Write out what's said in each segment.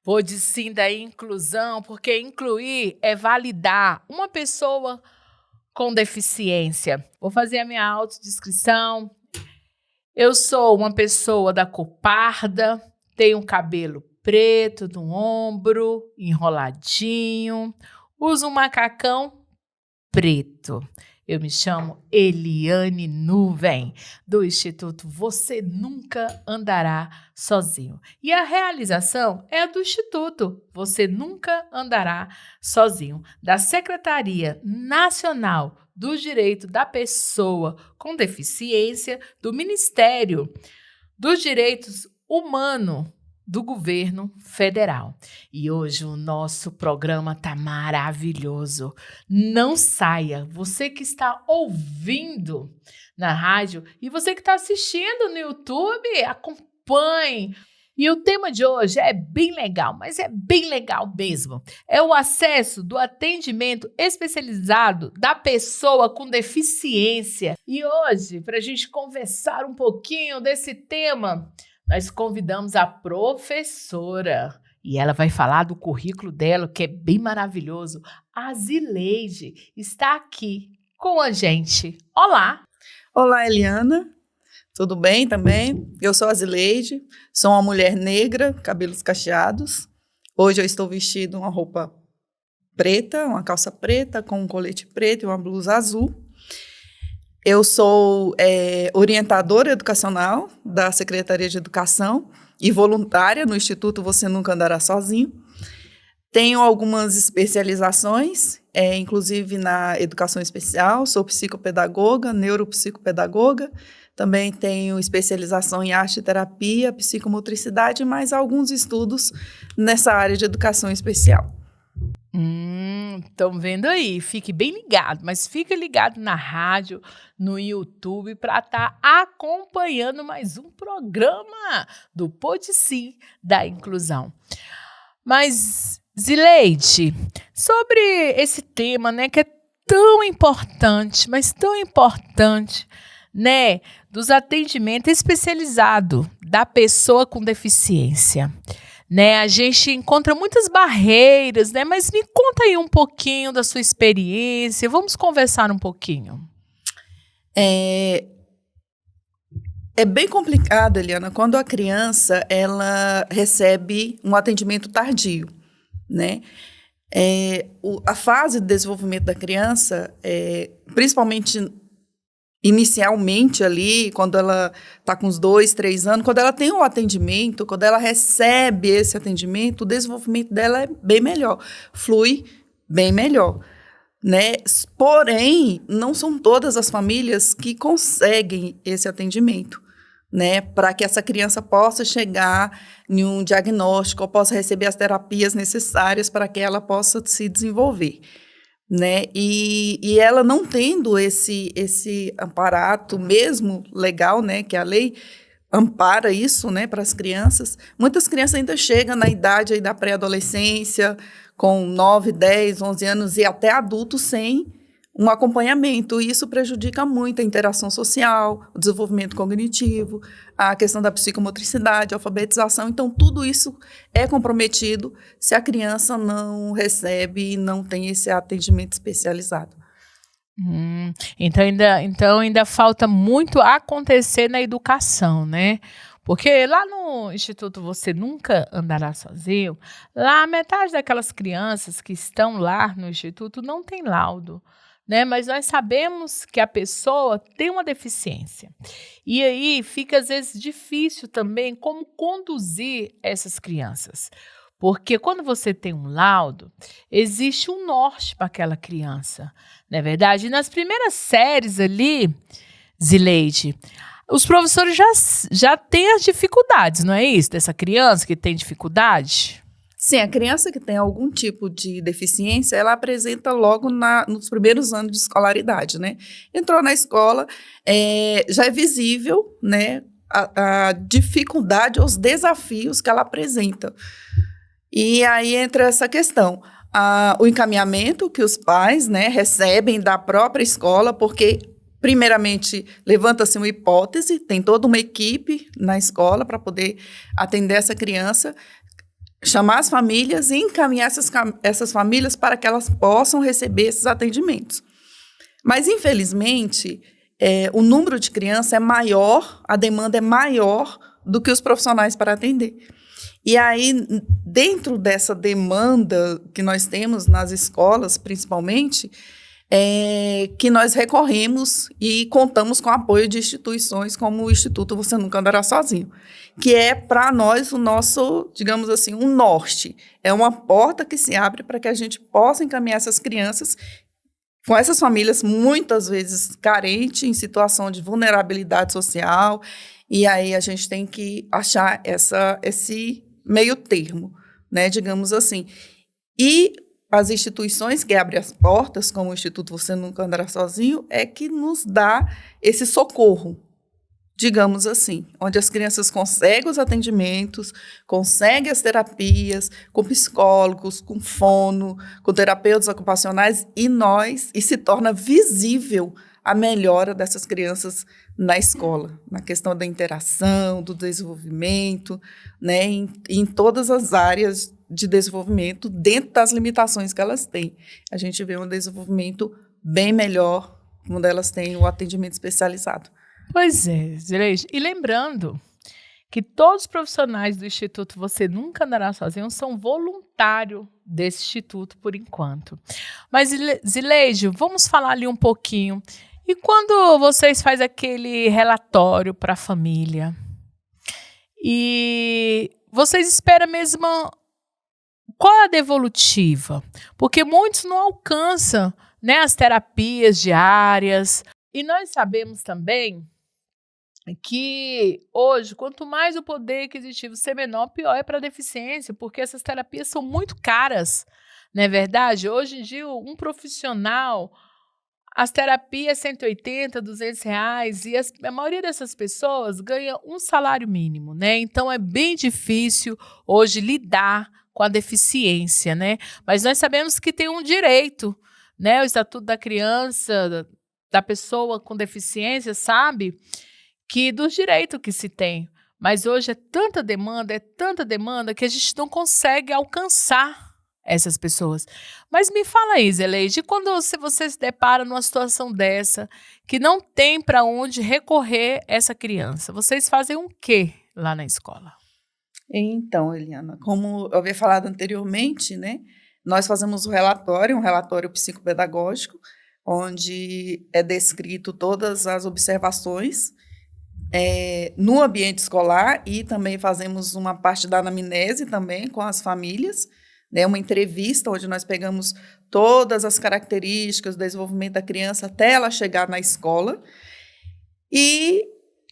Pode sim da inclusão, porque incluir é validar uma pessoa com deficiência. Vou fazer a minha autodescrição. Eu sou uma pessoa da cor parda, tenho cabelo preto no ombro, enroladinho, uso um macacão preto. Eu me chamo Eliane Nuvem, do Instituto Você Nunca Andará Sozinho. E a realização é a do Instituto Você Nunca Andará Sozinho, da Secretaria Nacional do Direito da Pessoa com Deficiência, do Ministério dos Direitos Humanos do Governo Federal. E hoje o nosso programa tá maravilhoso. Não saia, você que está ouvindo na rádio e você que está assistindo no YouTube, acompanhe. E o tema de hoje é bem legal, mas é bem legal mesmo. É o acesso do atendimento especializado da pessoa com deficiência. E hoje, para a gente conversar um pouquinho desse tema, nós convidamos a professora e ela vai falar do currículo dela, que é bem maravilhoso. A Zileide está aqui com a gente. Olá! Olá, Eliana. Tudo bem também? Eu sou a Zileide, sou uma mulher negra, cabelos cacheados. Hoje eu estou vestindo uma roupa preta, uma calça preta com um colete preto e uma blusa azul. Eu sou orientadora educacional da Secretaria de Educação e voluntária no Instituto Você Nunca Andará Sozinho. Tenho algumas especializações, inclusive na educação especial, sou psicopedagoga, neuropsicopedagoga, também tenho especialização em arte e terapia, psicomotricidade, e mais alguns estudos nessa área de educação especial. Estão vendo aí, fique bem ligado, mas fique ligado na rádio, no YouTube, para estar acompanhando mais um programa do Pode Sim da Inclusão. Mas, Zileide, sobre esse tema, né, que é tão importante, mas tão importante, né, dos atendimentos especializados da pessoa com deficiência. Né, a gente encontra muitas barreiras, né? Mas me conta aí um pouquinho da sua experiência. Vamos conversar um pouquinho. É bem complicado, Eliana, quando a criança ela recebe um atendimento tardio, né? A fase de desenvolvimento da criança, principalmente inicialmente ali, quando ela está com uns 2, 3 anos, quando ela tem um atendimento, quando ela recebe esse atendimento, o desenvolvimento dela é bem melhor, flui bem melhor, né? Porém, não são todas as famílias que conseguem esse atendimento, né? Para que essa criança possa chegar em um diagnóstico, ou possa receber as terapias necessárias para que ela possa se desenvolver. Né? E ela não tendo esse aparato mesmo legal, né, que a lei ampara isso, né, para as crianças, muitas crianças ainda chegam na idade aí da pré-adolescência, com 9, 10, 11 anos e até adultos sem um acompanhamento, e isso prejudica muito a interação social, o desenvolvimento cognitivo, a questão da psicomotricidade, a alfabetização. Então, tudo isso é comprometido se a criança não recebe e não tem esse atendimento especializado. Então ainda falta muito acontecer na educação, né? Porque lá no Instituto Você Nunca Andará Sozinho, lá metade daquelas crianças que estão lá no Instituto não tem laudo. Né? Mas nós sabemos que a pessoa tem uma deficiência. E aí fica, às vezes, difícil também como conduzir essas crianças. Porque quando você tem um laudo, existe um norte para aquela criança. Não é verdade? E nas primeiras séries ali, Zileide, os professores já têm as dificuldades, não é isso? Dessa criança que tem dificuldade? Sim, a criança que tem algum tipo de deficiência, ela apresenta logo nos primeiros anos de escolaridade, né? Entrou na escola, já é visível, né, a dificuldade, os desafios que ela apresenta. E aí entra essa questão, o encaminhamento que os pais, né, recebem da própria escola, porque primeiramente levanta-se uma hipótese, tem toda uma equipe na escola para poder atender essa criança. chamar as famílias e encaminhar essas famílias para que elas possam receber esses atendimentos. Mas, infelizmente, o número de crianças é maior, a demanda é maior do que os profissionais para atender. E aí, dentro dessa demanda que nós temos nas escolas, principalmente, que nós recorremos e contamos com o apoio de instituições como o Instituto Você Nunca Andará Sozinho, que é para nós o nosso, digamos assim, um norte. É uma porta que se abre para que a gente possa encaminhar essas crianças com essas famílias muitas vezes carentes, em situação de vulnerabilidade social, e aí a gente tem que achar esse meio termo, né, digamos assim. E as instituições que abrem as portas, como o Instituto Você Nunca Andará Sozinho, é que nos dá esse socorro, digamos assim, onde as crianças conseguem os atendimentos, conseguem as terapias, com psicólogos, com fono, com terapeutas ocupacionais, e se torna visível a melhora dessas crianças na escola, na questão da interação, do desenvolvimento, né, em todas as áreas de desenvolvimento, dentro das limitações que elas têm. A gente vê um desenvolvimento bem melhor quando elas têm o atendimento especializado. Pois é, Zileide. E lembrando que todos os profissionais do Instituto Você Nunca Andará Sozinho são voluntários desse instituto por enquanto. Mas, Zileide, vamos falar ali um pouquinho. E quando vocês fazem aquele relatório para a família, e vocês esperam mesmo qual é a devolutiva? Porque muitos não alcançam, né, as terapias diárias. E nós sabemos também que hoje, quanto mais o poder aquisitivo ser menor, pior é para a deficiência, porque essas terapias são muito caras, não é verdade? Hoje em dia, um profissional, as terapias 180, 200 reais, e a maioria dessas pessoas ganha um salário mínimo, né? Então, é bem difícil hoje lidar com a deficiência, né? Mas nós sabemos que tem um direito, né? O Estatuto da Criança, da pessoa com deficiência, sabe que dos direitos que se tem. Mas hoje é tanta demanda que a gente não consegue alcançar essas pessoas. Mas me fala aí, Zileide, quando você se depara numa situação dessa, que não tem para onde recorrer essa criança, vocês fazem o quê lá na escola? Então, Eliana, como eu havia falado anteriormente, né, nós fazemos um relatório psicopedagógico, onde é descrito todas as observações no ambiente escolar, e também fazemos uma parte da anamnese também com as famílias, né, uma entrevista onde nós pegamos todas as características do desenvolvimento da criança até ela chegar na escola e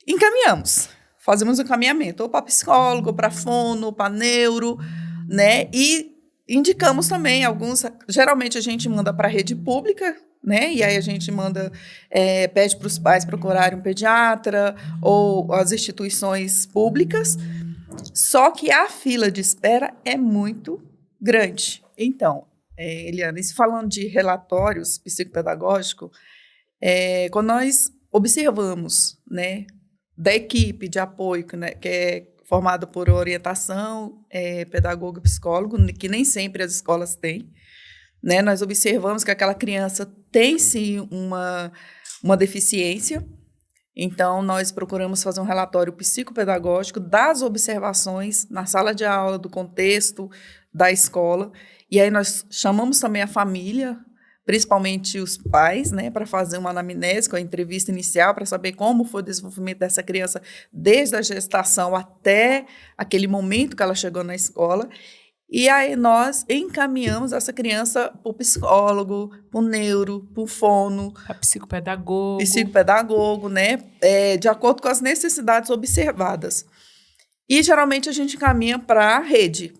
encaminhamos. Fazemos o encaminhamento ou para psicólogo, para fono, para neuro, né? E indicamos também alguns. Geralmente a gente manda para a rede pública, né? E aí a gente pede para os pais procurarem um pediatra ou as instituições públicas. Só que a fila de espera é muito grande. Então, Eliana, falando de relatórios psicopedagógicos, quando nós observamos, né, da equipe de apoio, né, que é formada por orientação, pedagogo e psicólogo, que nem sempre as escolas têm, né, nós observamos que aquela criança tem sim uma deficiência. Então, nós procuramos fazer um relatório psicopedagógico das observações na sala de aula, do contexto da escola. E aí nós chamamos também a família, principalmente os pais, né, para fazer uma anamnese, com a entrevista inicial, para saber como foi o desenvolvimento dessa criança desde a gestação até aquele momento que ela chegou na escola. E aí nós encaminhamos essa criança para o psicólogo, para o neuro, para o fono. Para psicopedagogo. Psicopedagogo, né? De acordo com as necessidades observadas. E geralmente a gente encaminha para a rede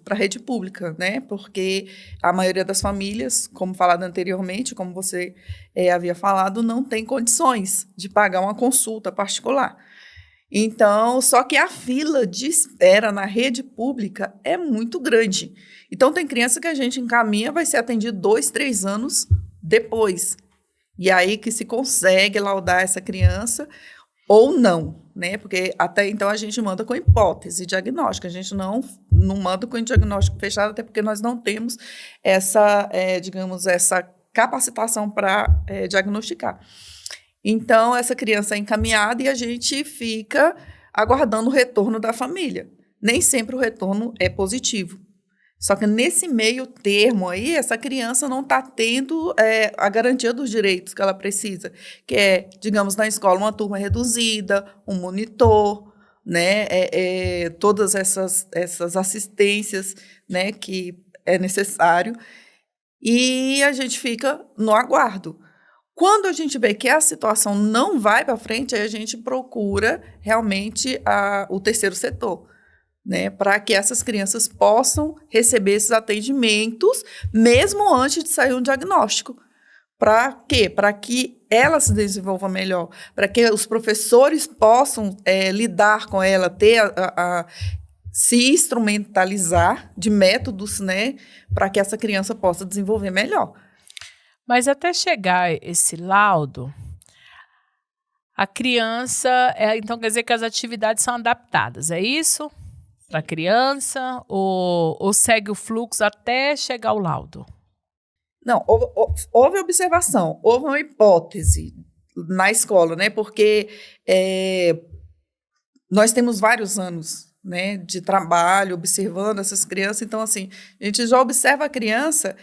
pública, né? Porque a maioria das famílias, como falado anteriormente, como você havia falado, não tem condições de pagar uma consulta particular. Então, só que a fila de espera na rede pública é muito grande. Então, tem criança que a gente encaminha, vai ser atendido 2, 3 anos depois. E aí que se consegue laudar essa criança, ou não, né? Porque até então a gente manda com hipótese diagnóstica, a gente não manda com diagnóstico fechado, até porque nós não temos essa, digamos, essa capacitação para diagnosticar. Então, essa criança é encaminhada e a gente fica aguardando o retorno da família. Nem sempre o retorno é positivo. Só que nesse meio termo aí, essa criança não está tendo a garantia dos direitos que ela precisa, que é, digamos, na escola, uma turma reduzida, um monitor, né, todas essas assistências, né, que é necessário, e a gente fica no aguardo. Quando a gente vê que a situação não vai para frente, aí a gente procura realmente o terceiro setor, né, para que essas crianças possam receber esses atendimentos, mesmo antes de sair um diagnóstico. Para quê? Para que ela se desenvolva melhor, para que os professores possam lidar com ela, se instrumentalizar de métodos, né, para que essa criança possa desenvolver melhor. Mas até chegar esse laudo, a criança, então quer dizer que as atividades são adaptadas, é isso? Para a criança, ou segue o fluxo até chegar ao laudo? Não, houve observação, houve uma hipótese na escola, né? Porque nós temos vários anos, né, de trabalho observando essas crianças, então, assim, a gente já observa a criança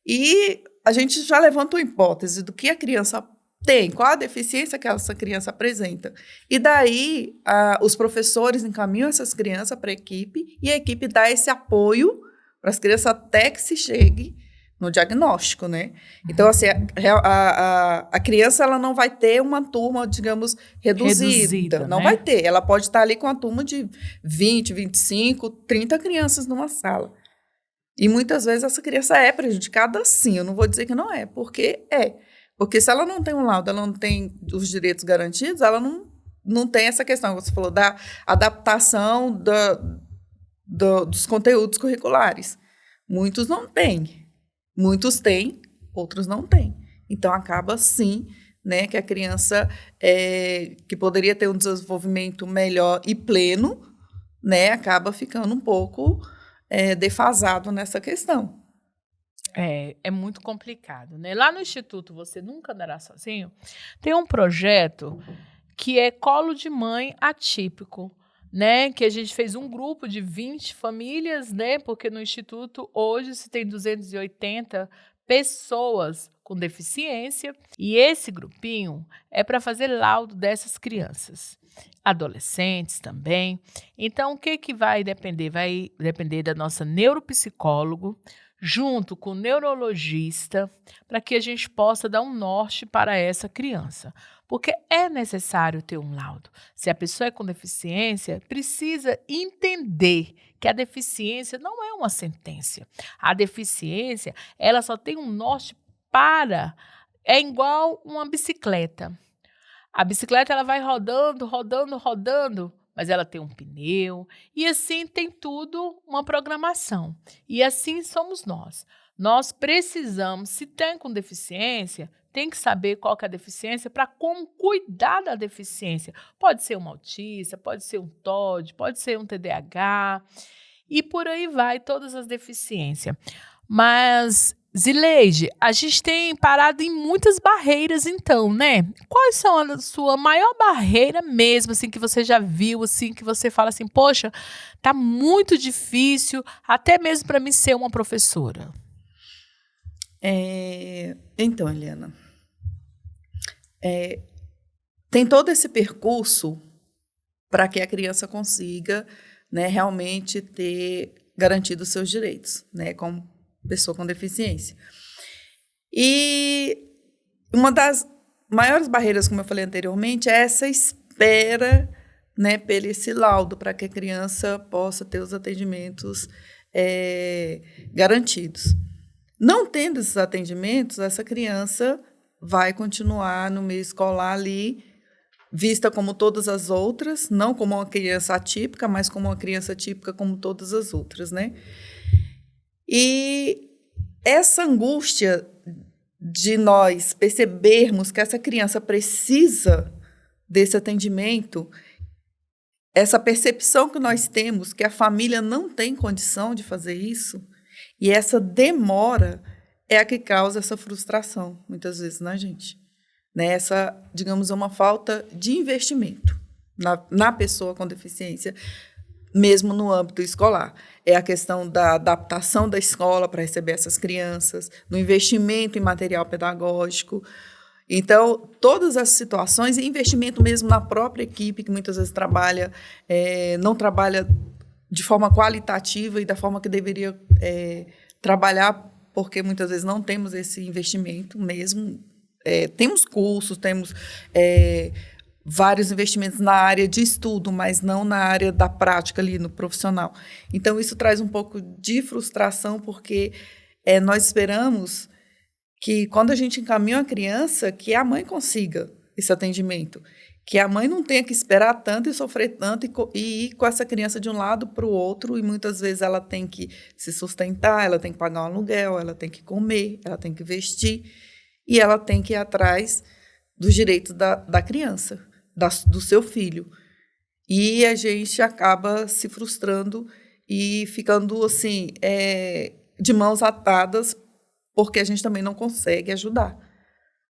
e a gente já levanta uma hipótese do que a criança tem, qual a deficiência que essa criança apresenta. E daí, os professores encaminham essas crianças para a equipe e a equipe dá esse apoio para as crianças até que se chegue no diagnóstico, né? Então, assim, a criança ela não vai ter uma turma, digamos, reduzida. Não, né? Vai ter. Ela pode estar ali com uma turma de 20, 25, 30 crianças numa sala. E muitas vezes essa criança é prejudicada, sim. Eu não vou dizer que não é, porque é. Porque se ela não tem um laudo, ela não tem os direitos garantidos, ela não tem essa questão que você falou da adaptação dos conteúdos curriculares. Muitos não têm. Muitos têm, outros não têm. Então, acaba, sim, né, que a criança que poderia ter um desenvolvimento melhor e pleno, né, acaba ficando um pouco defasado nessa questão. É muito complicado, né? Lá no Instituto Você Nunca Andará Sozinho, tem um projeto que é Colo de Mãe Atípico, né? Que a gente fez um grupo de 20 famílias, né? Porque no Instituto hoje se tem 280 pessoas com deficiência e esse grupinho é para fazer laudo dessas crianças. Adolescentes também. Então, o que vai depender? Vai depender da nossa neuropsicólogo, junto com o neurologista, para que a gente possa dar um norte para essa criança. Porque é necessário ter um laudo. Se a pessoa é com deficiência, precisa entender que a deficiência não é uma sentença. A deficiência, ela só tem um norte é igual uma bicicleta. A bicicleta ela vai rodando, rodando, rodando, mas ela tem um pneu, e assim tem tudo uma programação. E assim somos nós. Nós precisamos, se tem com deficiência, tem que saber qual que é a deficiência para como cuidar da deficiência. Pode ser um autista, pode ser um TOD, pode ser um TDAH, e por aí vai todas as deficiências. Mas, Zileide, a gente tem parado em muitas barreiras, então, né? Quais são a sua maior barreira mesmo, assim, que você já viu, assim, que você fala assim, poxa, tá muito difícil, até mesmo para mim ser uma professora? Então, Eliana, tem todo esse percurso para que a criança consiga, né, realmente ter garantido os seus direitos, né, como pessoa com deficiência. E uma das maiores barreiras, como eu falei anteriormente, é essa espera, né, pelo esse laudo, para que a criança possa ter os atendimentos garantidos. Não tendo esses atendimentos, essa criança vai continuar no meio escolar ali, vista como todas as outras, não como uma criança atípica, mas como uma criança típica como todas as outras, né? E essa angústia de nós percebermos que essa criança precisa, desse atendimento, essa percepção que nós temos que a família não tem condição de fazer isso, e essa demora é a que causa essa frustração, muitas vezes, na gente. Né? Essa, digamos, uma falta de investimento na pessoa com deficiência, mesmo no âmbito escolar. É a questão da adaptação da escola para receber essas crianças, no investimento em material pedagógico. Então, todas as situações, e investimento mesmo na própria equipe, que muitas vezes não trabalha de forma qualitativa e da forma que deveria trabalhar, porque muitas vezes não temos esse investimento mesmo. Temos cursos, temos vários investimentos na área de estudo, mas não na área da prática ali, no profissional. Então, isso traz um pouco de frustração, porque nós esperamos que, quando a gente encaminha uma criança, que a mãe consiga esse atendimento, que a mãe não tenha que esperar tanto e sofrer tanto e ir com essa criança de um lado para o outro, e muitas vezes ela tem que se sustentar, ela tem que pagar um aluguel, ela tem que comer, ela tem que vestir, e ela tem que ir atrás dos direitos da criança, do seu filho. E a gente acaba se frustrando e ficando assim, de mãos atadas, porque a gente também não consegue ajudar.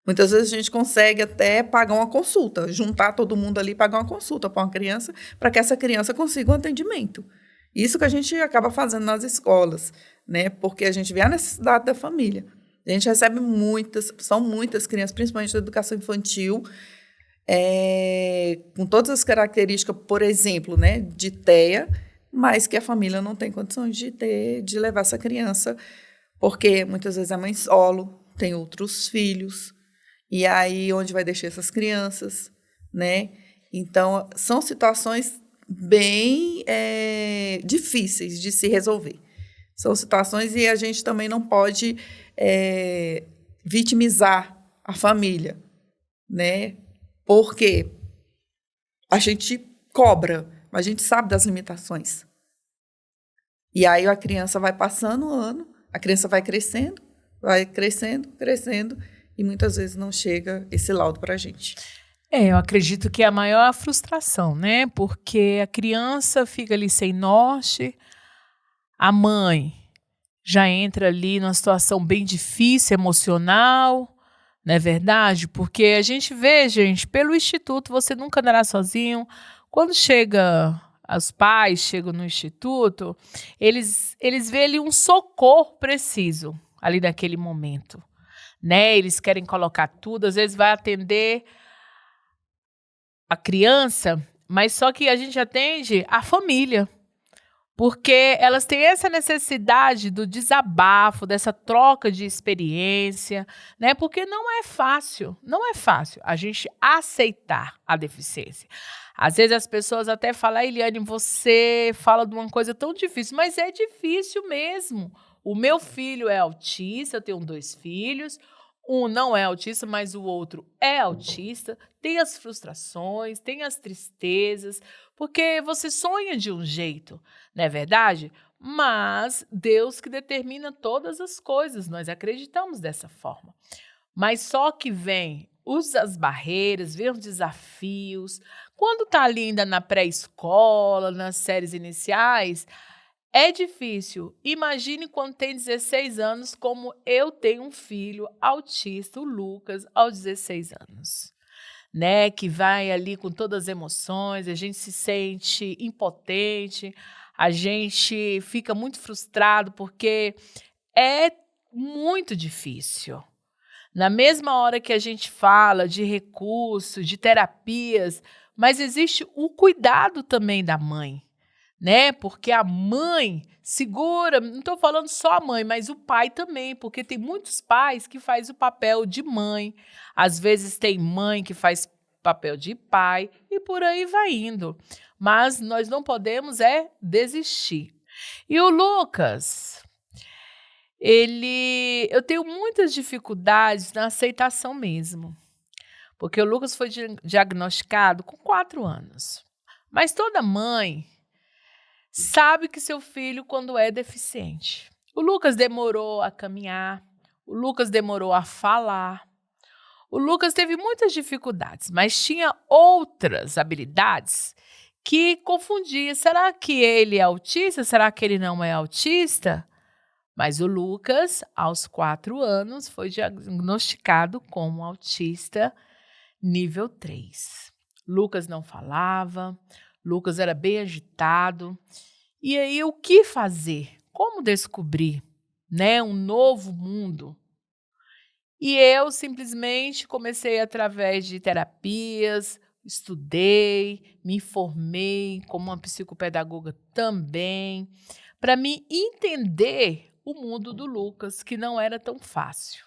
Muitas vezes a gente consegue até pagar uma consulta, juntar todo mundo ali e pagar uma consulta para uma criança, para que essa criança consiga um atendimento. Isso que a gente acaba fazendo nas escolas, né? Porque a gente vê a necessidade da família. A gente recebe são muitas crianças, principalmente da educação infantil, com todas as características, por exemplo, né, de TEA, mas que a família não tem condições de levar essa criança, porque muitas vezes é mãe solo, tem outros filhos, e aí onde vai deixar essas crianças, né? Então, são situações bem difíceis de se resolver. São situações, e a gente também não pode vitimizar a família, né? Porque a gente cobra, mas a gente sabe das limitações. E aí a criança vai passando o ano, a criança vai crescendo, crescendo, e muitas vezes não chega esse laudo para a gente. Eu acredito que é a maior frustração, né? Porque a criança fica ali sem norte, a mãe já entra ali numa situação bem difícil, emocional, não é verdade? Porque a gente vê, gente, pelo Instituto, você nunca andará sozinho. Quando os pais chegam no Instituto, eles veem ali um socorro preciso, ali naquele momento, né? Eles querem colocar tudo, às vezes vai atender a criança, mas só que a gente atende a família, porque elas têm essa necessidade do desabafo, dessa troca de experiência, né? Porque não é fácil a gente aceitar a deficiência. Às vezes as pessoas até falam, Eliane, você fala de uma coisa tão difícil, mas é difícil mesmo. O meu filho é autista, eu tenho 2 filhos, um não é autista, mas o outro é autista, tem as frustrações, tem as tristezas, porque você sonha de um jeito, não é verdade? Mas Deus que determina todas as coisas, nós acreditamos dessa forma. Mas só que vem as barreiras, vem os desafios. Quando está ali ainda na pré-escola, nas séries iniciais, é difícil. Imagine quando tem 16 anos, como eu tenho um filho autista, o Lucas, aos 16 anos. Né, que vai ali com todas as emoções, a gente se sente impotente, a gente fica muito frustrado porque é muito difícil. Na mesma hora que a gente fala de recursos, de terapias, mas existe o cuidado também da mãe, né? Porque a mãe segura, não estou falando só a mãe, mas o pai também, porque tem muitos pais que fazem o papel de mãe, às vezes tem mãe que faz papel de pai e por aí vai indo. Mas nós não podemos desistir. E o Lucas, eu tenho muitas dificuldades na aceitação mesmo, porque o Lucas foi diagnosticado com 4 anos. Mas toda mãe sabe que seu filho quando é deficiente. O Lucas demorou a caminhar, o Lucas demorou a falar, O Lucas teve muitas dificuldades, mas tinha outras habilidades que confundia. Será que ele é autista? Será que ele não é autista? Mas o Lucas, aos 4 anos, foi diagnosticado como autista nível 3. Lucas não falava, Lucas era bem agitado. E aí, o que fazer? Como descobrir, né, um novo mundo? E eu simplesmente comecei através de terapias, estudei, me formei como uma psicopedagoga também, para me entender o mundo do Lucas, que não era tão fácil.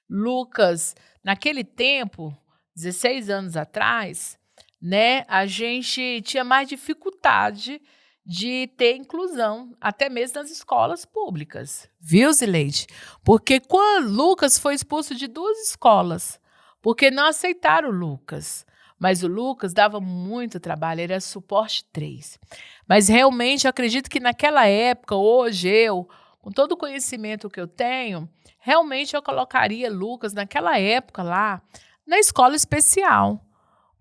Lucas, naquele tempo, 16 anos atrás, né, a gente tinha mais dificuldade de ter inclusão, até mesmo nas escolas públicas, viu, Zileide? Porque quando Lucas foi expulso de 2 escolas, porque não aceitaram o Lucas. Mas o Lucas dava muito trabalho, ele era suporte 3. Mas realmente eu acredito que naquela época, hoje eu, com todo o conhecimento que eu tenho, realmente eu colocaria Lucas naquela época lá na escola especial.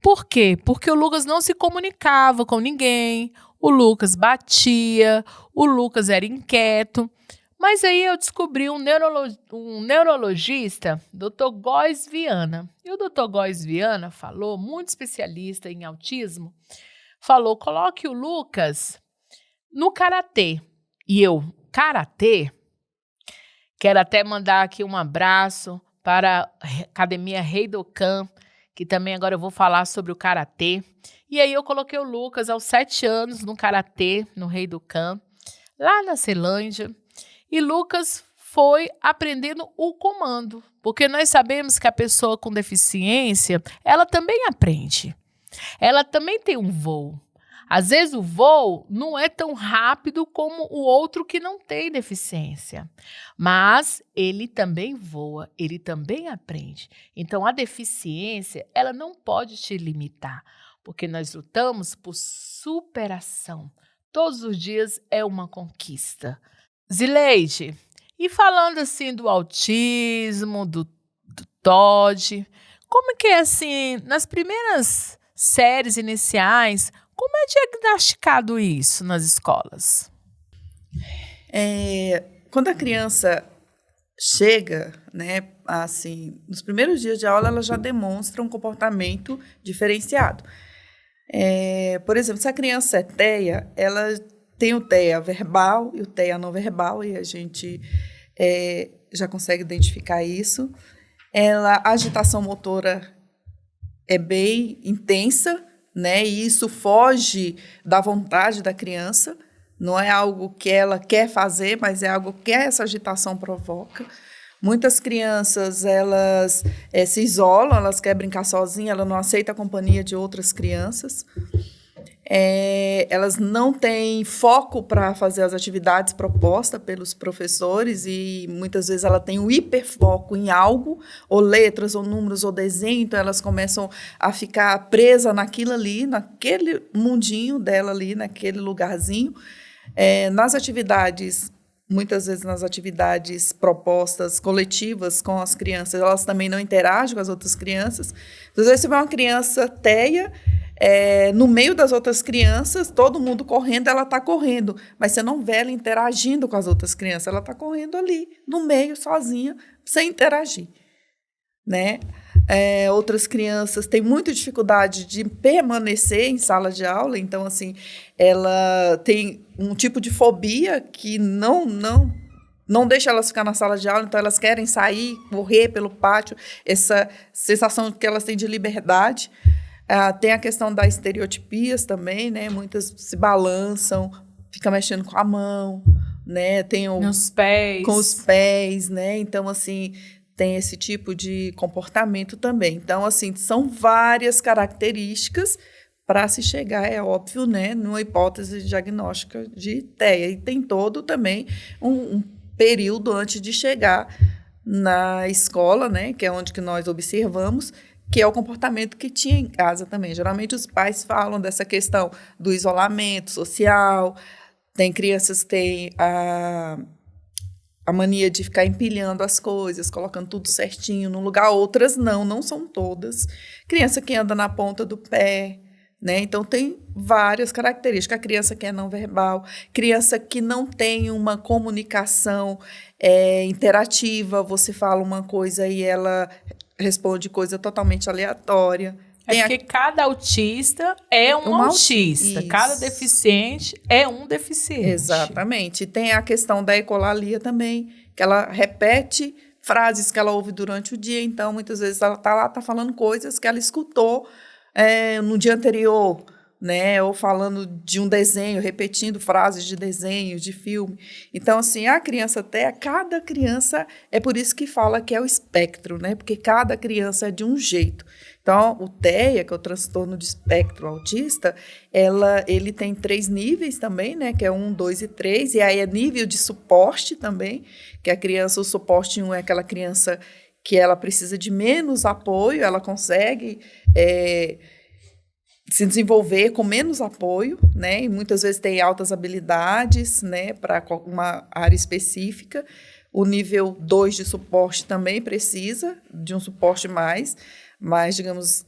Por quê? Porque o Lucas não se comunicava com ninguém, o Lucas batia, o Lucas era inquieto. Mas aí eu descobri um neurologista, Dr. Góes Viana. E o Dr. Góes Viana falou, muito especialista em autismo, falou, coloque o Lucas no karatê. E eu, karatê? Quero até mandar aqui um abraço para a Academia Reidokan, que também agora eu vou falar sobre o karatê. E aí eu coloquei o Lucas aos 7 anos no karatê, no Reidokan, lá na Ceilândia. E Lucas foi aprendendo o comando, porque nós sabemos que a pessoa com deficiência, ela também aprende. Ela também tem um voo. Às vezes o voo não é tão rápido como o outro que não tem deficiência, mas ele também voa, ele também aprende. Então a deficiência, ela não pode te limitar, porque nós lutamos por superação. Todos os dias é uma conquista. Zileide, e falando assim do autismo, do TOD, como que é assim, nas primeiras séries iniciais, como é diagnosticado isso nas escolas? Quando a criança chega, né, assim, nos primeiros dias de aula, ela já demonstra um comportamento diferenciado. Por exemplo, se a criança é TEA, ela tem o TEA verbal e o TEA não verbal, e a gente já consegue identificar isso. A agitação motora é bem intensa, né? E isso foge da vontade da criança. Não é algo que ela quer fazer, mas é algo que essa agitação provoca. Muitas crianças, elas se isolam, elas querem brincar sozinhas, ela não aceita a companhia de outras crianças. Elas não têm foco para fazer as atividades propostas pelos professores e muitas vezes ela tem um hiperfoco em algo, ou letras, ou números, ou desenho, então elas começam a ficar presas naquilo ali, naquele mundinho dela ali, naquele lugarzinho. Nas atividades, muitas vezes nas atividades propostas coletivas com as crianças, elas também não interagem com as outras crianças. Às vezes você vê uma criança TEA, no meio das outras crianças, todo mundo correndo, ela está correndo, mas você não vê ela interagindo com as outras crianças, ela está correndo ali, no meio, sozinha, sem interagir, né? Outras crianças têm muita dificuldade de permanecer em sala de aula, então, assim, ela tem um tipo de fobia que não deixa elas ficar na sala de aula, então elas querem sair, correr pelo pátio, essa sensação que elas têm de liberdade. Tem a questão das estereotipias também, né? Muitas se balançam, ficam mexendo com a mão, né? Nos pés. Com os pés, né? Então, assim, tem esse tipo de comportamento também. Então, assim, são várias características para se chegar, é óbvio, né? Numa hipótese diagnóstica de TEA. E tem todo também um período antes de chegar na escola, né? Que é onde que nós observamos, que é o comportamento que tinha em casa também. Geralmente os pais falam dessa questão do isolamento social, tem crianças que têm a mania de ficar empilhando as coisas, colocando tudo certinho no lugar. Outras não são todas. Criança que anda na ponta do pé, né? Então, tem várias características. A criança que é não verbal, criança que não tem uma comunicação interativa, você fala uma coisa e ela responde coisa totalmente aleatória. Porque cada autista é um autista, cada deficiente é um deficiente. Exatamente. E tem a questão da ecolalia também, que ela repete frases que ela ouve durante o dia, então muitas vezes ela está falando coisas que ela escutou no dia anterior, né? Ou falando de um desenho, repetindo frases de desenho, de filme. Então, assim, a criança TEA, cada criança, é por isso que fala que é o espectro, né? Porque cada criança é de um jeito. Então, o TEA, que é o transtorno de espectro autista, ele tem 3 níveis também, né? Que é 1, 2 e 3, e aí é nível de suporte também, que a criança, o suporte 1 é aquela criança que ela precisa de menos apoio, ela consegue se desenvolver com menos apoio, né? E muitas vezes tem altas habilidades, né? Para uma área específica. O nível 2 de suporte também precisa de um suporte mais, digamos,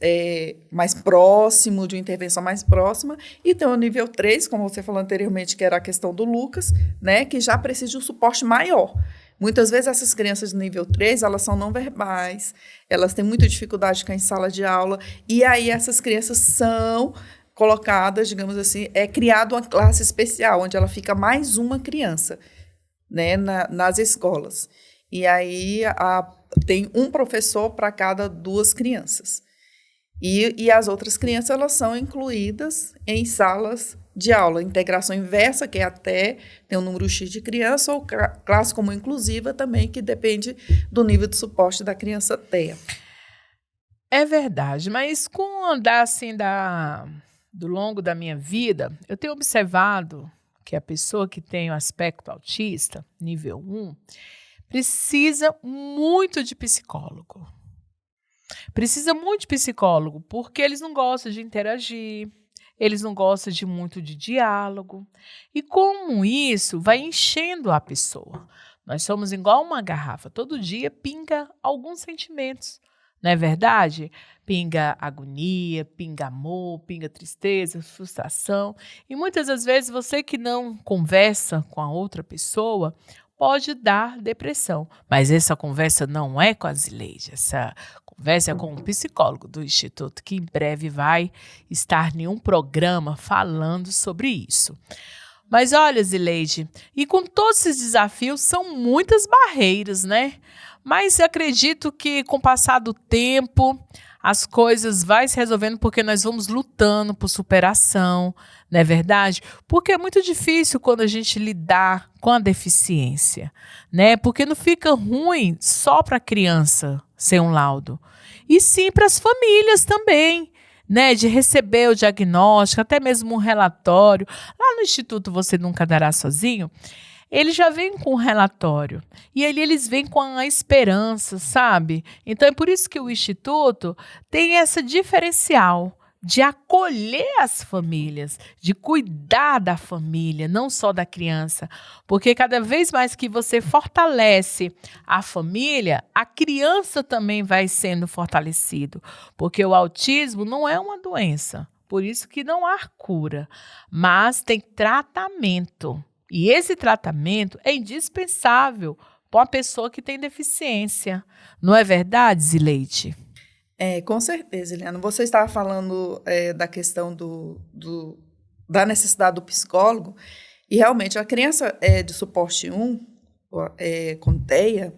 mais próximo, de uma intervenção mais próxima. E tem o nível 3, como você falou anteriormente, que era a questão do Lucas, né? Que já precisa de um suporte maior. Muitas vezes essas crianças de nível 3, elas são não verbais, elas têm muita dificuldade de ficar em sala de aula, e aí essas crianças são colocadas, digamos assim, criada uma classe especial, onde ela fica mais uma criança, né, nas escolas. E aí tem um professor para cada 2 crianças. E as outras crianças, elas são incluídas em salas de aula, integração inversa, que até tem um número X de criança, ou classe comum inclusiva também, que depende do nível de suporte da criança TEA. É verdade, mas com o andar assim do longo da minha vida, eu tenho observado que a pessoa que tem o aspecto autista, nível 1, precisa muito de psicólogo. Precisa muito de psicólogo, porque eles não gostam de interagir, eles não gostam de muito de diálogo. E como isso vai enchendo a pessoa. Nós somos igual uma garrafa, todo dia pinga alguns sentimentos, não é verdade? Pinga agonia, pinga amor, pinga tristeza, frustração. E muitas das vezes você que não conversa com a outra pessoa pode dar depressão. Mas essa conversa não é com a Zileide, essa conversa é com um psicólogo do Instituto, que em breve vai estar em um programa falando sobre isso. Mas olha, Zileide, e com todos esses desafios, são muitas barreiras, né? Mas acredito que com o passar do tempo, as coisas vão se resolvendo porque nós vamos lutando por superação, não é verdade? Porque é muito difícil quando a gente lidar com a deficiência, né? Porque não fica ruim só para a criança ser um laudo, e sim para as famílias também, né? De receber o diagnóstico, até mesmo um relatório. Lá no Instituto Você Nunca Dará Sozinho, eles já vêm com um relatório e ali eles vêm com a esperança, sabe? Então é por isso que o Instituto tem essa diferencial de acolher as famílias, de cuidar da família, não só da criança. Porque cada vez mais que você fortalece a família, a criança também vai sendo fortalecido. Porque o autismo não é uma doença, por isso que não há cura, mas tem tratamento. E esse tratamento é indispensável para uma pessoa que tem deficiência. Não é verdade, Zileide? Com certeza, Eliana. Você estava falando da questão da necessidade do psicólogo, e realmente a criança de suporte 1, com TEA,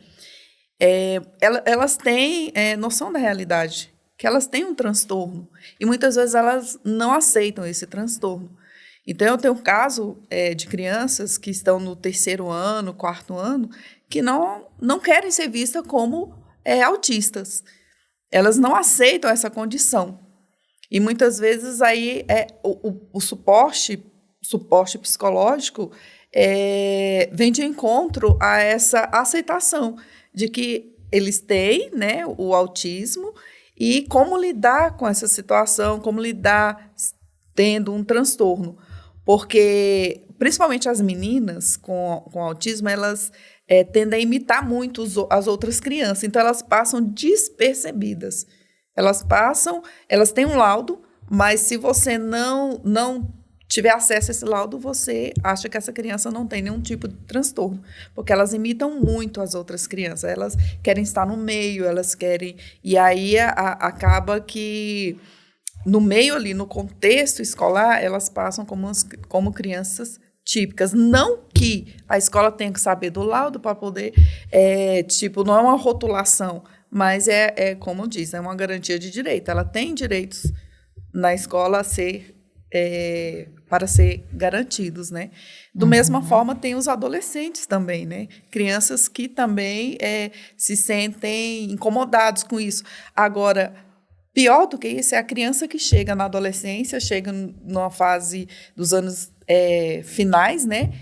elas têm noção da realidade, que elas têm um transtorno, e muitas vezes elas não aceitam esse transtorno. Então, eu tenho um caso de crianças que estão no 3º ano, 4º ano, que não querem ser vistas como autistas. Elas não aceitam essa condição. E muitas vezes aí o suporte psicológico vem de encontro a essa aceitação de que eles têm, né, o autismo, e como lidar com essa situação, como lidar tendo um transtorno. Porque, principalmente as meninas com autismo, elas tendem a imitar muito as outras crianças. Então, elas passam despercebidas. Elas têm um laudo, mas se você não tiver acesso a esse laudo, você acha que essa criança não tem nenhum tipo de transtorno, porque elas imitam muito as outras crianças. Elas querem estar no meio, elas querem... E aí, acaba que... No meio ali, no contexto escolar, elas passam como crianças típicas. Não que a escola tenha que saber do laudo para poder... não é uma rotulação, mas como diz, é uma garantia de direito. Ela tem direitos na escola para ser garantidos, né? Do mesma forma, tem os adolescentes também, né? Crianças que também se sentem incomodados com isso. Agora... Pior do que isso é a criança que chega na adolescência, chega numa fase dos anos finais, né?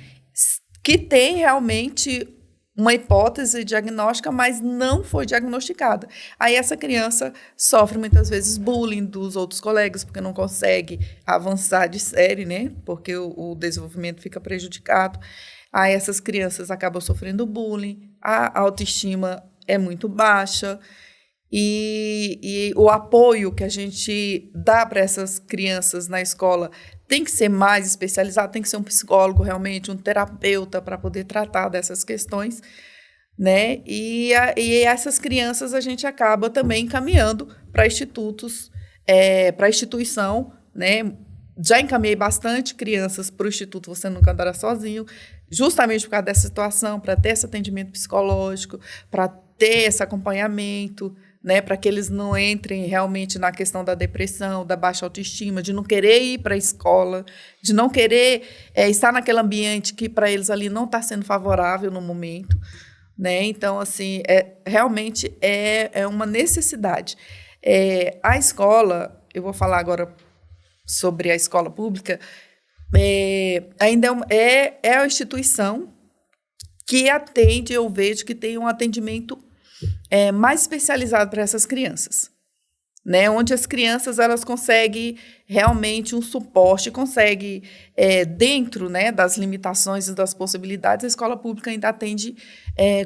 Que tem realmente uma hipótese diagnóstica, mas não foi diagnosticada. Aí essa criança sofre muitas vezes bullying dos outros colegas, porque não consegue avançar de série, né? Porque o desenvolvimento fica prejudicado. Aí essas crianças acabam sofrendo bullying, a autoestima é muito baixa. E o apoio que a gente dá para essas crianças na escola tem que ser mais especializado, tem que ser um psicólogo realmente, um terapeuta para poder tratar dessas questões, né? E essas crianças a gente acaba também encaminhando para institutos, para instituição, né? Já encaminhei bastante crianças para o Instituto Você Nunca Andará Sozinho, justamente por causa dessa situação, para ter esse atendimento psicológico, para ter esse acompanhamento, né, para que eles não entrem realmente na questão da depressão, da baixa autoestima, de não querer ir para a escola, de não querer estar naquele ambiente que para eles ali não está sendo favorável no momento, né? Então, assim, realmente é uma necessidade. A escola, eu vou falar agora sobre a escola pública, ainda é a instituição que atende, eu vejo que tem um atendimento mais especializado para essas crianças, né? Onde as crianças elas conseguem realmente um suporte, conseguem, dentro, né, das limitações e das possibilidades, a escola pública ainda atende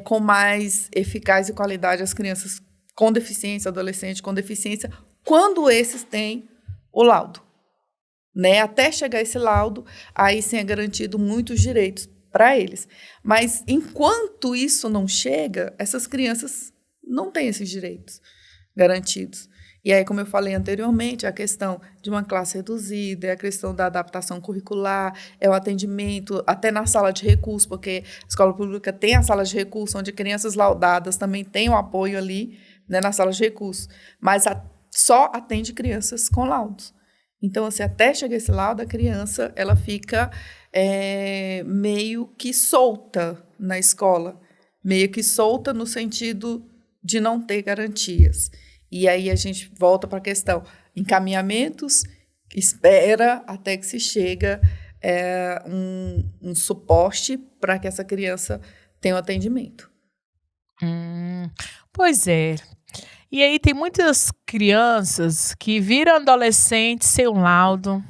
com mais eficácia e qualidade as crianças com deficiência, adolescentes com deficiência, quando esses têm o laudo, né? Até chegar esse laudo, aí sim é garantido muitos direitos para eles. Mas, enquanto isso não chega, essas crianças não têm esses direitos garantidos. E aí, como eu falei anteriormente, a questão de uma classe reduzida, é a questão da adaptação curricular, é o atendimento até na sala de recurso, porque a escola pública tem a sala de recurso, onde crianças laudadas também têm o apoio ali, né, na sala de recurso, mas só atende crianças com laudos. Então, assim, até chegar esse laudo, a criança ela fica meio que solta na escola, meio que solta no sentido de não ter garantias. E aí a gente volta para a questão, encaminhamentos, espera até que se chega um suporte para que essa criança tenha o atendimento. Pois é. E aí tem muitas crianças que viram adolescentes sem um laudo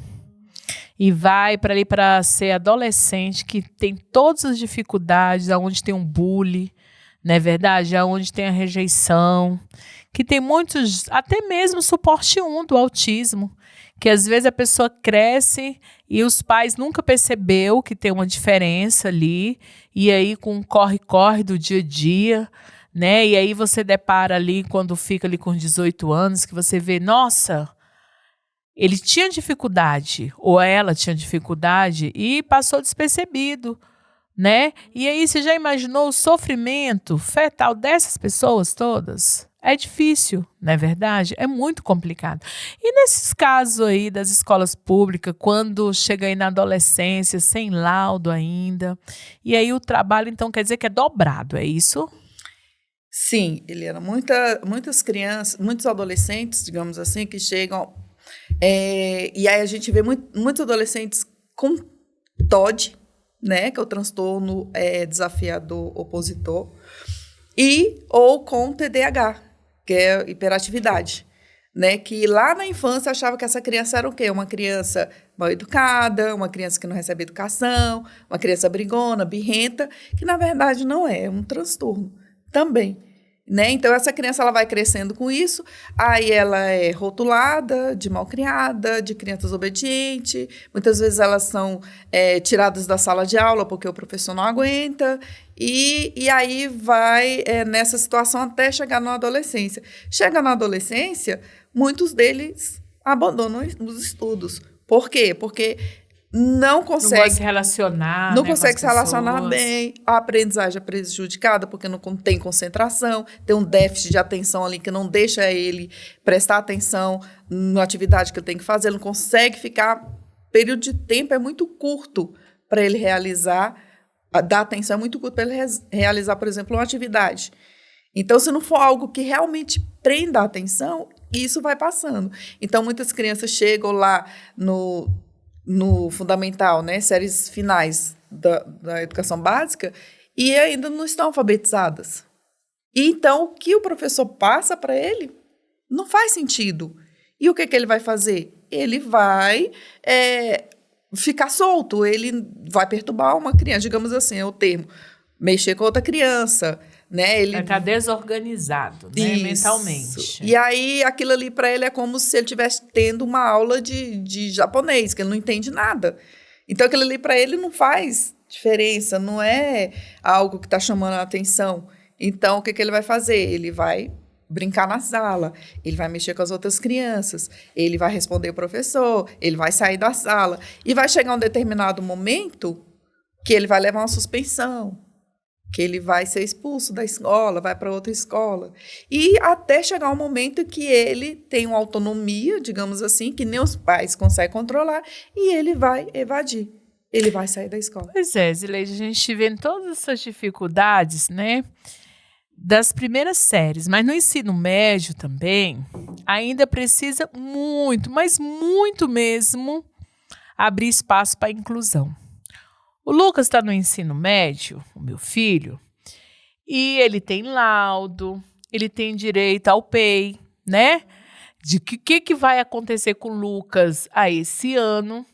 e vai para ali para ser adolescente, que tem todas as dificuldades, aonde tem um bullying, não é verdade? Aonde tem a rejeição, que tem muitos, até mesmo suporte 1 do autismo, que às vezes a pessoa cresce e os pais nunca percebeu que tem uma diferença ali, e aí com o corre-corre do dia a dia, né? E aí você depara ali, quando fica ali com 18 anos, que você vê, nossa, ele tinha dificuldade, ou ela tinha dificuldade, e passou despercebido, né? E aí você já imaginou o sofrimento fetal dessas pessoas todas? É difícil, não é verdade? É muito complicado. E nesses casos aí das escolas públicas, quando chega aí na adolescência, sem laudo ainda, e aí o trabalho, então, quer dizer que é dobrado, é isso? Sim, Eliana, muitas crianças, muitos adolescentes, digamos assim, que chegam... e aí a gente vê muitos adolescentes com TOD, né, que é o transtorno desafiador opositor, ou com TDAH, que é hiperatividade, né? Que lá na infância achava que essa criança era o quê? Uma criança mal educada, uma criança que não recebe educação, uma criança brigona, birrenta, que na verdade não é um transtorno também. Né? Então, essa criança ela vai crescendo com isso, aí ela é rotulada de malcriada, de criança desobediente, muitas vezes elas são tiradas da sala de aula porque o professor não aguenta, e aí vai nessa situação até chegar na adolescência. Chega na adolescência, muitos deles abandonam os estudos. Por quê? Porque não consegue se relacionar, não né, consegue se relacionar pessoas. bem, a aprendizagem é prejudicada porque não tem concentração, tem um déficit de atenção ali que não deixa ele prestar atenção na atividade que ele tem que fazer, ele não consegue ficar, período de tempo é muito curto para ele realizar, dar atenção é muito curto para ele realizar, por exemplo, uma atividade. Então, se não for algo que realmente prenda a atenção, isso vai passando. Então, muitas crianças chegam lá no fundamental, né, séries finais da educação básica, e ainda não estão alfabetizadas. E então, o que o professor passa para ele não faz sentido. E o que ele vai fazer? Ele vai ficar solto, ele vai perturbar uma criança, digamos assim, é o termo, mexer com outra criança, né? Ele está desorganizado, né, mentalmente. E aí, aquilo ali para ele é como se ele estivesse tendo uma aula de japonês, que ele não entende nada. Então, aquilo ali para ele não faz diferença, não é algo que está chamando a atenção. Então, o que ele vai fazer? Ele vai brincar na sala, ele vai mexer com as outras crianças, ele vai responder o professor, ele vai sair da sala. E vai chegar um determinado momento que ele vai levar uma suspensão, que ele vai ser expulso da escola, vai para outra escola. E até chegar um momento que ele tem uma autonomia, digamos assim, que nem os pais conseguem controlar, e ele vai evadir. Ele vai sair da escola. Pois é, Zileide, a gente vê todas essas dificuldades, né, das primeiras séries, mas no ensino médio também, ainda precisa muito, mas muito mesmo, abrir espaço para a inclusão. O Lucas está no ensino médio, o meu filho, e ele tem laudo, ele tem direito ao PEI, né? De que vai acontecer com o Lucas esse ano.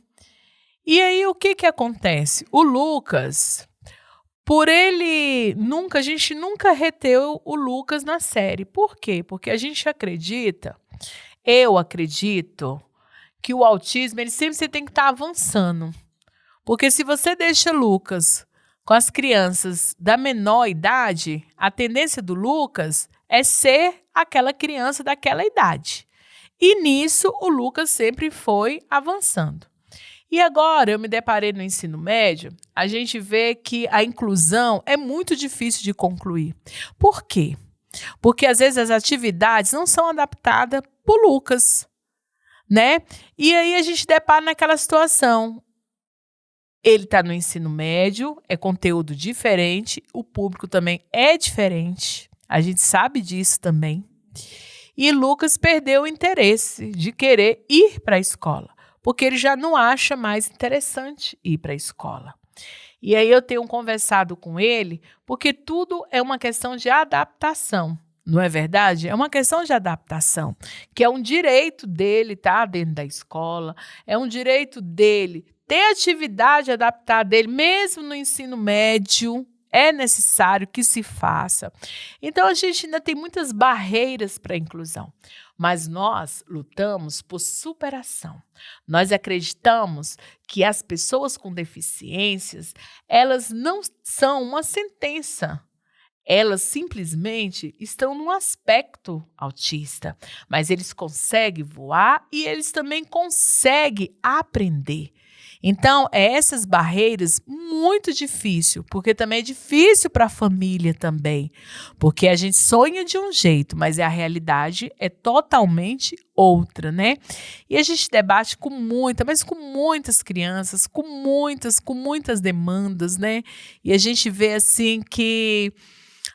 E aí, o que acontece? O Lucas, por ele a gente nunca reteu o Lucas na série. Por quê? Porque a gente acredita, eu acredito, que o autismo, ele sempre tem que estar avançando. Porque se você deixa Lucas com as crianças da menor idade, a tendência do Lucas é ser aquela criança daquela idade. E nisso o Lucas sempre foi avançando. E agora eu me deparei no ensino médio, a gente vê que a inclusão é muito difícil de concluir. Por quê? Porque às vezes as atividades não são adaptadas para o Lucas, né? E aí a gente depara naquela situação. Ele está no ensino médio, é conteúdo diferente, o público também é diferente, a gente sabe disso também. E Lucas perdeu o interesse de querer ir para a escola, porque ele já não acha mais interessante ir para a escola. E aí eu tenho conversado com ele, porque tudo é uma questão de adaptação. Não é verdade? É uma questão de adaptação, que é um direito dele estar dentro da escola, é um direito dele ter atividade adaptada dele, mesmo no ensino médio, é necessário que se faça. Então, a gente ainda tem muitas barreiras para a inclusão, mas nós lutamos por superação. Nós acreditamos que as pessoas com deficiências, elas não são uma sentença. Elas simplesmente estão num aspecto autista, mas eles conseguem voar e eles também conseguem aprender. Então, essas barreiras muito difícil, porque também é difícil para a família também, porque a gente sonha de um jeito, mas a realidade é totalmente outra, né? E a gente debate com muitas crianças, com muitas demandas, né? E a gente vê assim que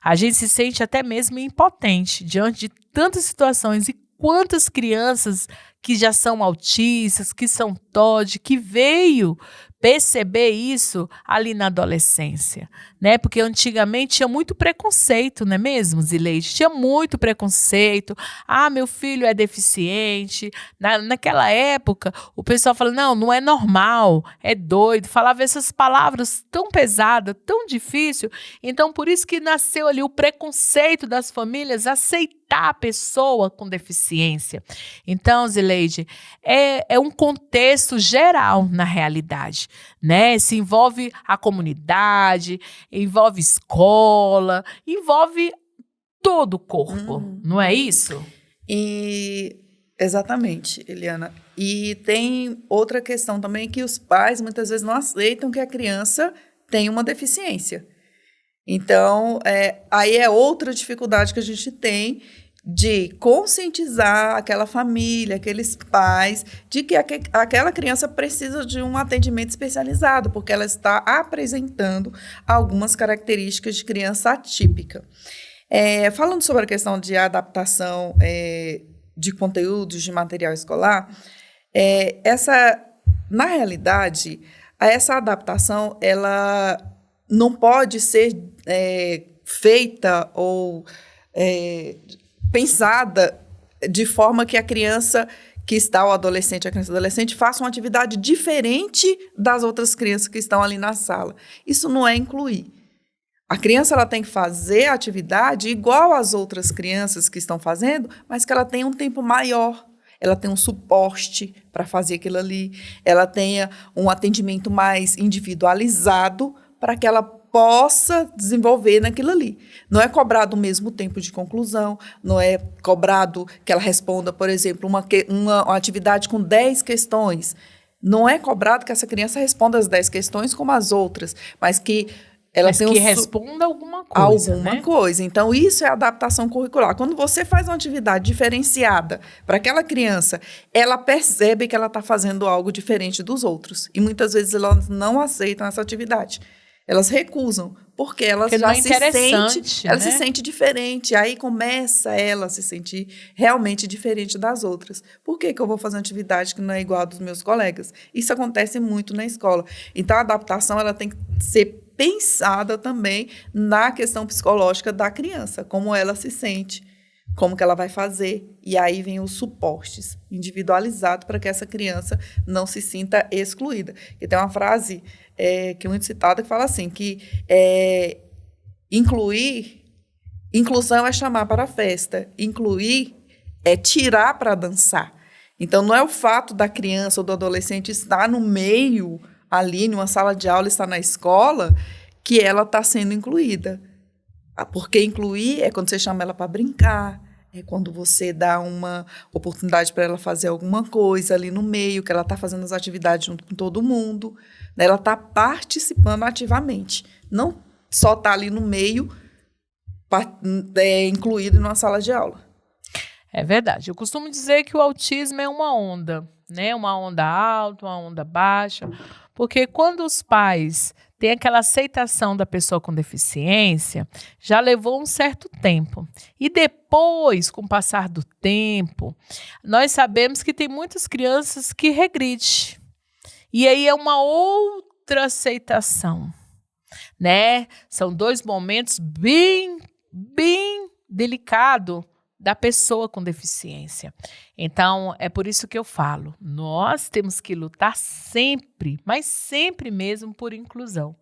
a gente se sente até mesmo impotente diante de tantas situações e quantas crianças que já são autistas, que são TOD, que veio perceber isso ali na adolescência, né? Porque antigamente tinha muito preconceito, não é mesmo, Zileide? Tinha muito preconceito. Ah, meu filho é deficiente. Naquela época, o pessoal falava, não é normal, é doido. Falava essas palavras tão pesadas, tão difícil. Então, por isso que nasceu ali o preconceito das famílias aceitar a pessoa com deficiência. Então, Zileide, é um contexto geral na realidade, né? Se envolve a comunidade, envolve escola, envolve todo o corpo, não é isso? Exatamente, Eliana. E tem outra questão também que os pais muitas vezes não aceitam que a criança tem uma deficiência. Então, aí é outra dificuldade que a gente tem de conscientizar aquela família, aqueles pais, de que aquela criança precisa de um atendimento especializado, porque ela está apresentando algumas características de criança atípica. Falando sobre a questão de adaptação de conteúdos de material escolar, na realidade, essa adaptação ela não pode ser feita ou pensada de forma que a criança que está, o adolescente, a criança e adolescente, faça uma atividade diferente das outras crianças que estão ali na sala. Isso não é incluir. A criança ela tem que fazer a atividade igual às outras crianças que estão fazendo, mas que ela tenha um tempo maior, ela tenha um suporte para fazer aquilo ali, ela tenha um atendimento mais individualizado para que ela possa desenvolver naquilo ali. Não é cobrado o mesmo tempo de conclusão, não é cobrado que ela responda, por exemplo, uma atividade com 10 questões. Não é cobrado que essa criança responda as 10 questões como as outras, mas que ela responda alguma coisa. Alguma coisa. Então, isso é adaptação curricular. Quando você faz uma atividade diferenciada para aquela criança, ela percebe que ela está fazendo algo diferente dos outros. E muitas vezes elas não aceitam essa atividade. Elas recusam, porque elas já se sente diferente. Aí começa ela a se sentir realmente diferente das outras. Por que eu vou fazer uma atividade que não é igual a dos meus colegas? Isso acontece muito na escola. Então, a adaptação ela tem que ser pensada também na questão psicológica da criança, como ela se sente, como que ela vai fazer. E aí vem os suportes individualizados para que essa criança não se sinta excluída. E tem uma frase que é muito citada que fala assim, que inclusão é chamar para a festa, incluir é tirar para dançar. Então, não é o fato da criança ou do adolescente estar no meio, ali, numa sala de aula, estar na escola, que ela está sendo incluída. Porque incluir é quando você chama ela para brincar, é quando você dá uma oportunidade para ela fazer alguma coisa ali no meio, que ela está fazendo as atividades junto com todo mundo, né? Ela está participando ativamente, não só está ali no meio, incluído numa sala de aula. É verdade. Eu costumo dizer que o autismo é uma onda, né? Uma onda alta, uma onda baixa, porque quando os pais têm aquela aceitação da pessoa com deficiência, já levou um certo tempo. E depois, com o passar do tempo, nós sabemos que tem muitas crianças que regridem. E aí é uma outra aceitação, né? São dois momentos bem delicados da pessoa com deficiência. Então, é por isso que eu falo, nós temos que lutar sempre, mas sempre mesmo por inclusão.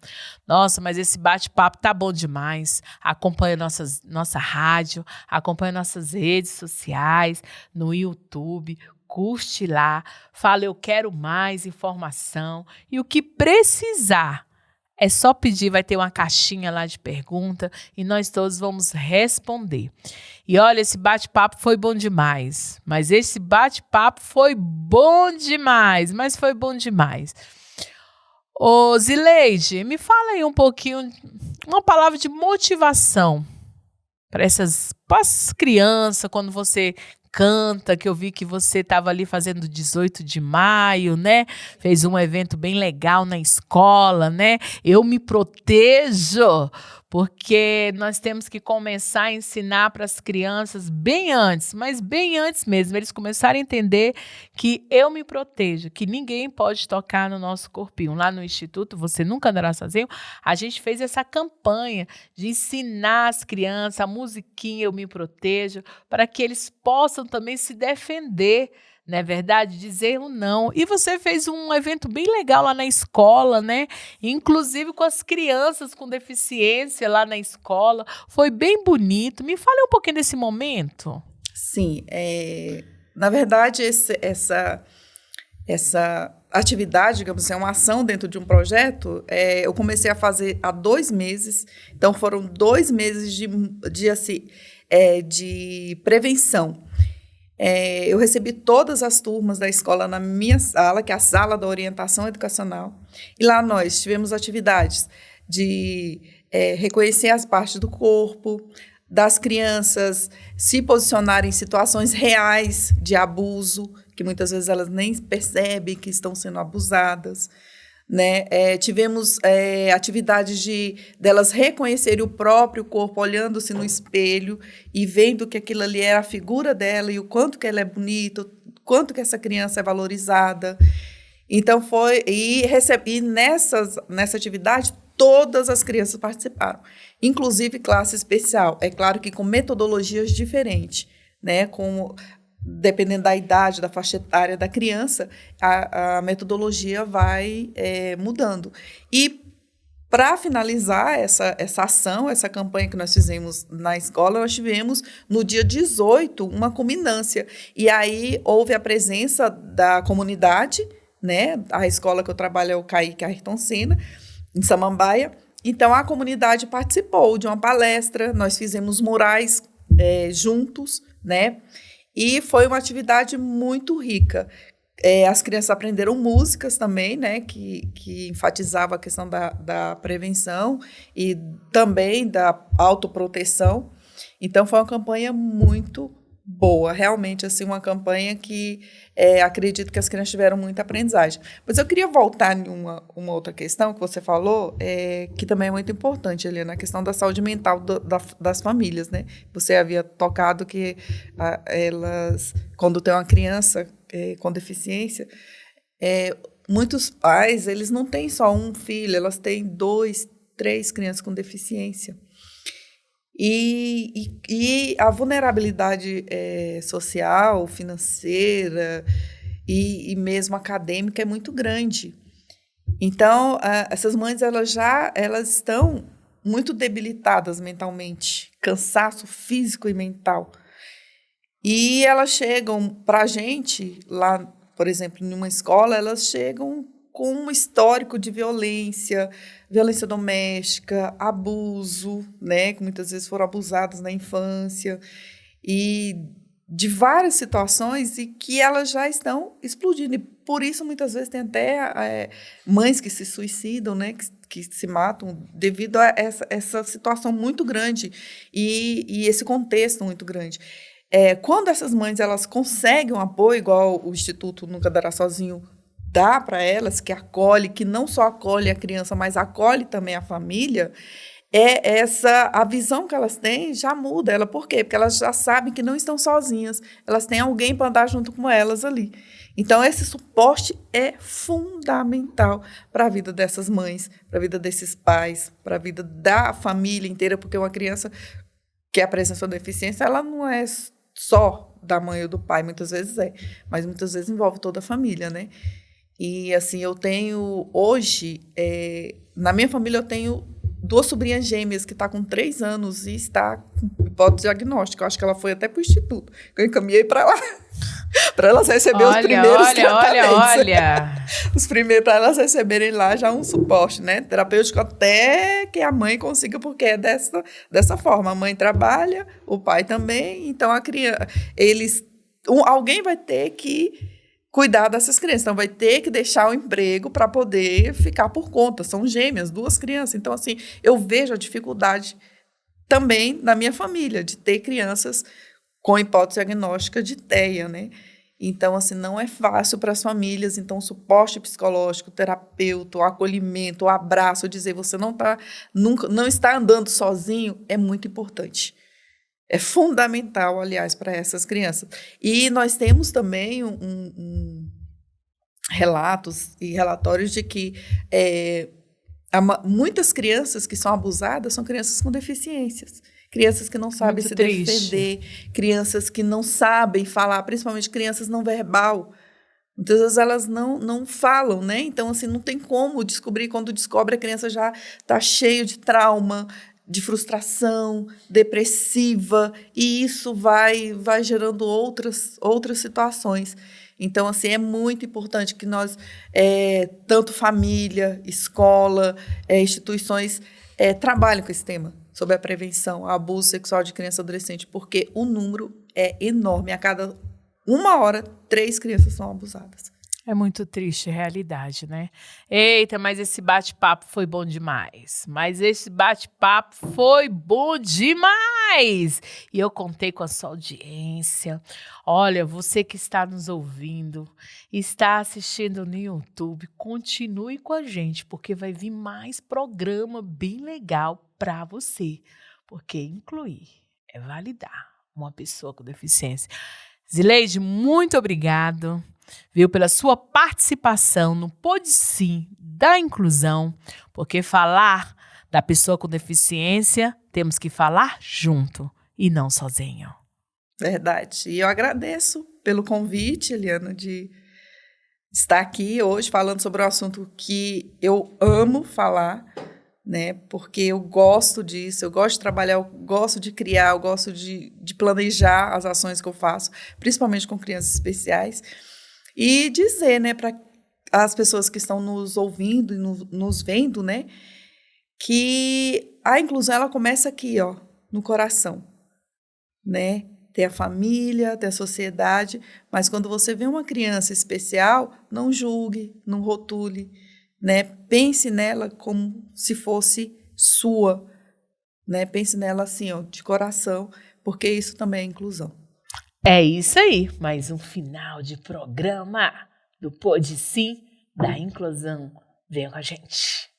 Nossa, mas esse bate-papo tá bom demais. Acompanha nossa rádio, acompanha nossas redes sociais, no YouTube, curte lá, fala eu quero mais informação e o que precisar. É só pedir, vai ter uma caixinha lá de pergunta e nós todos vamos responder. E olha, esse bate-papo foi bom demais. Mas foi bom demais. Ô, Zileide, me fala aí um pouquinho, uma palavra de motivação para as crianças, quando você canta, que eu vi que você estava ali fazendo 18 de maio, né? Fez um evento bem legal na escola, né? Eu me protejo, porque nós temos que começar a ensinar para as crianças bem antes, mas bem antes mesmo, eles começarem a entender que eu me protejo, que ninguém pode tocar no nosso corpinho. Lá no Instituto Você Nunca Andará Sozinho, a gente fez essa campanha de ensinar as crianças a musiquinha Eu Me Protejo, para que eles possam também se defender, não é verdade? Dizer um não. E você fez um evento bem legal lá na escola, né? Inclusive com as crianças com deficiência lá na escola. Foi bem bonito. Me fale um pouquinho desse momento. Sim, na verdade, essa atividade, digamos assim, é uma ação dentro de um projeto, eu comecei a fazer há 2 meses, então foram 2 meses de prevenção. Eu recebi todas as turmas da escola na minha sala, que é a sala da orientação educacional, e lá nós tivemos atividades de reconhecer as partes do corpo, das crianças se posicionarem em situações reais de abuso, que muitas vezes elas nem percebem que estão sendo abusadas, né? Tivemos atividades delas reconhecerem o próprio corpo, olhando-se no espelho e vendo que aquilo ali era a figura dela e o quanto que ela é bonita, o quanto que essa criança é valorizada. Então, nessa atividade, todas as crianças participaram, inclusive classe especial. É claro que com metodologias diferentes, né? Dependendo da idade, da faixa etária da criança, a metodologia vai mudando. E, para finalizar essa ação, essa campanha que nós fizemos na escola, nós tivemos, no dia 18, uma culminância. E aí houve a presença da comunidade, né? A escola que eu trabalho é o CAIC Ayrton Senna, em Samambaia. Então, a comunidade participou de uma palestra, nós fizemos murais juntos, né? E foi uma atividade muito rica. As crianças aprenderam músicas também, né, que enfatizavam a questão da prevenção e também da autoproteção. Então, foi uma campanha muito boa, realmente, assim, uma campanha que acredito que as crianças tiveram muita aprendizagem. Mas eu queria voltar em uma outra questão que você falou, que também é muito importante, Eliana, a questão da saúde mental das famílias, né? Você havia tocado que elas, quando tem uma criança com deficiência, muitos pais, eles não têm só um filho, elas têm 2, 3 crianças com deficiência. E a vulnerabilidade social, financeira e mesmo acadêmica é muito grande. Então, essas mães elas estão muito debilitadas mentalmente, cansaço físico e mental. E elas chegam para a gente, lá, por exemplo, em uma escola, elas chegam com um histórico de violência doméstica, abuso, né, que muitas vezes foram abusadas na infância, e de várias situações e que elas já estão explodindo. E por isso, muitas vezes, tem até mães que se suicidam, né, que se matam devido a essa situação muito grande e esse contexto muito grande. Quando essas mães elas conseguem um apoio, igual o Instituto Nunca Dará Sozinho dá para elas, que acolhe, que não só acolhe a criança, mas acolhe também a família, a visão que elas têm já muda. Por quê? Porque elas já sabem que não estão sozinhas, elas têm alguém para andar junto com elas ali. Então, esse suporte é fundamental para a vida dessas mães, para a vida desses pais, para a vida da família inteira, porque uma criança que apresenta deficiência, ela não é só da mãe ou do pai, muitas vezes mas muitas vezes envolve toda a família, né? E, assim, eu tenho, hoje, na minha família, eu tenho 2 sobrinhas gêmeas que estão com 3 anos e está com hipótese diagnóstica. Eu acho que ela foi até para o instituto. Eu encaminhei para lá, para elas receberem os primeiros tratamentos. Olha. Os primeiros, para elas receberem lá já um suporte, né, terapêutico, até que a mãe consiga, porque é dessa forma. A mãe trabalha, o pai também, então a criança, alguém vai ter que cuidar dessas crianças. Então, vai ter que deixar o emprego para poder ficar por conta. São gêmeas, 2 crianças. Então, assim, eu vejo a dificuldade também na minha família de ter crianças com hipótese diagnóstica de TEA, né? Então, assim, não é fácil para as famílias. Então, o suporte psicológico, o terapeuta, o acolhimento, o abraço, dizer você não está andando sozinho, é muito importante. É fundamental, aliás, para essas crianças. E nós temos também relatos e relatórios de que muitas crianças que são abusadas são crianças com deficiências. Crianças que não sabem Muito se triste. defender, crianças que não sabem falar, principalmente crianças não verbal. Muitas vezes elas não falam, né? Então, assim, não tem como descobrir. Quando descobre, a criança já está cheia de trauma, de frustração, depressiva, e isso vai gerando outras situações. Então, assim, é muito importante que nós, tanto família, escola, instituições, trabalhem com esse tema, sobre a prevenção ao abuso sexual de criança e adolescente, porque o número é enorme. A cada 1 hora, 3 crianças são abusadas. É muito triste a realidade, né? Eita, mas esse bate-papo foi bom demais. E eu contei com a sua audiência. Olha, você que está nos ouvindo, está assistindo no YouTube, continue com a gente, porque vai vir mais programa bem legal para você. Porque incluir é validar uma pessoa com deficiência. Zileide, muito obrigado, viu, pela sua participação no Pode Sim da Inclusão, porque falar da pessoa com deficiência, temos que falar junto e não sozinho. Verdade. E eu agradeço pelo convite, Eliana, de estar aqui hoje falando sobre um assunto que eu amo falar, né? Porque eu gosto disso, eu gosto de trabalhar, eu gosto de criar, eu gosto de planejar as ações que eu faço, principalmente com crianças especiais, e dizer, né, para as pessoas que estão nos ouvindo e nos vendo, né, que a inclusão ela começa aqui, ó, no coração, né? Tem a família, tem a sociedade, mas quando você vê uma criança especial, não julgue, não rotule, né? Pense nela como se fosse sua, né? Pense nela assim, ó, de coração, porque isso também é inclusão. É isso aí, mais um final de programa do Pode Sim da Inclusão. Venha com a gente.